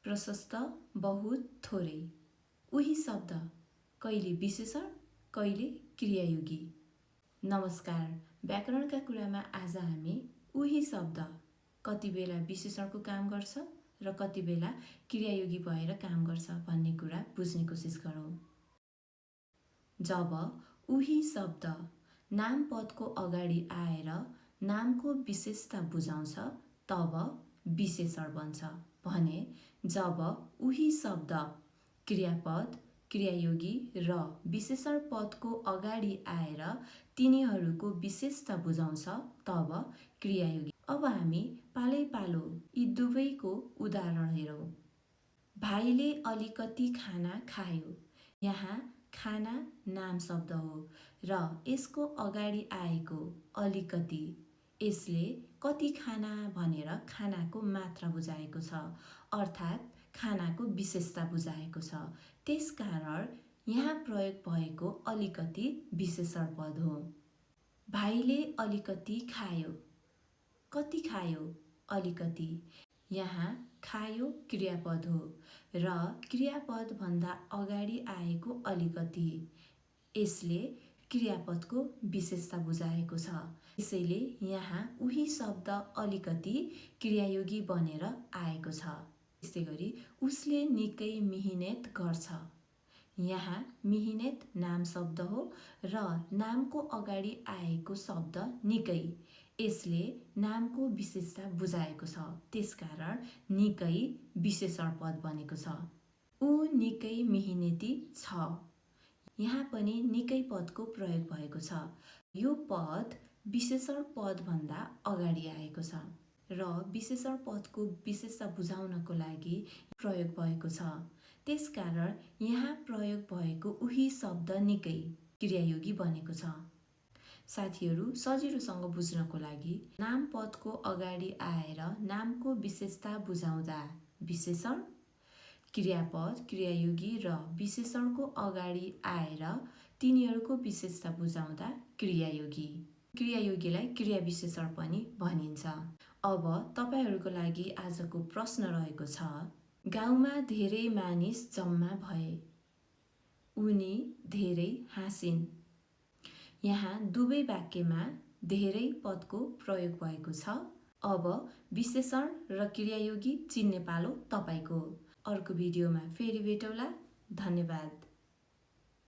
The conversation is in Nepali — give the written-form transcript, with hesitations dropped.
प्रशस्त, बहुत, थोरै। उही शब्द कहिले विशेषण, कहिले क्रियायोगी। नमस्कार, व्याकरणका कुरामा आज हामी उही शब्द कति बेला विशेषणको काम गर्छ र कति बेला क्रियायोगी भएर काम गर्छ भन्ने कुरा बुझ्ने कोसिस गरौँ। जब उही शब्द नाम पदको अगाडि आएर नामको विशेषता बुझाउँछ तब विशेषण बन्छ भने जब उही शब्द क्रियापद, क्रियायोगी र विशेषण पदको अगाडि आएर तिनीहरूको विशेषता बुझाउँछ तब क्रियायोगी। अब हामी पालै पालो यी दुवैको उदाहरण हेरौँ। भाइले अलिकति खाना खायो। यहाँ खाना नाम शब्द हो र यसको अगाडि आएको अलिकति यसले कति खाना भनेर खानाको मात्रा बुझाएको छ, अर्थात् खानाको विशेषता बुझाएको छ। त्यसकारण यहाँ प्रयोग भएको अलिकति विशेषण पद हो। भाइले अलिकति खायो। कति खायो? अलिकति। यहाँ खायो क्रियापद हो र क्रियापद भन्दा अगाडि आएको अलिकति यसले क्रियापदको विशेषता बुझाएको छ। त्यसैले यहाँ उही शब्द अलिकति क्रियायोगी बनेर आएको छ। त्यस्तै गरी उसले निकै मिहिनेत गर्छ। यहाँ मिहिनेत नाम शब्द हो र नामको अगाडि आएको शब्द निकै यसले नामको विशेषता बुझाएको छ। त्यसकारण निकै विशेषण पद बनेको छ। ऊ निकै मिहिनेती छ। यहाँ पनि निकै पदको प्रयोग भएको छ। यो पद विशेषण पद भन्दा अगाडि आएको छ र विशेषण पदको विशेषता बुझाउनको लागि प्रयोग भएको छ। त्यसकारण यहाँ प्रयोग भएको उही शब्द निकै क्रियायोगी बनेको छ। साथीहरू, सजिलोसँग बुझ्नको लागि नाम पदको अगाडि आएर नामको विशेषता बुझाउँदा विशेषण, क्रियापद, क्रियायोगी र विशेषणको अगाडि आएर तिनीहरूको विशेषता बुझाउँदा क्रियायोगी। क्रियायोगीलाई क्रिया विशेषण पनि भनिन्छ। अब तपाईहरूको लागि आजको प्रश्न रहेको छ, गाउँमा धेरै मानिस जम्मा भए। उनी धेरै हाँसिन्। यहाँ दुवै वाक्यमा धेरै पदको प्रयोग भएको छ। अब विशेषण र क्रियायोगी चिन्ने पालो तपाईको। अर्को भिडियोमा फेरि भेटौँला। धन्यवाद।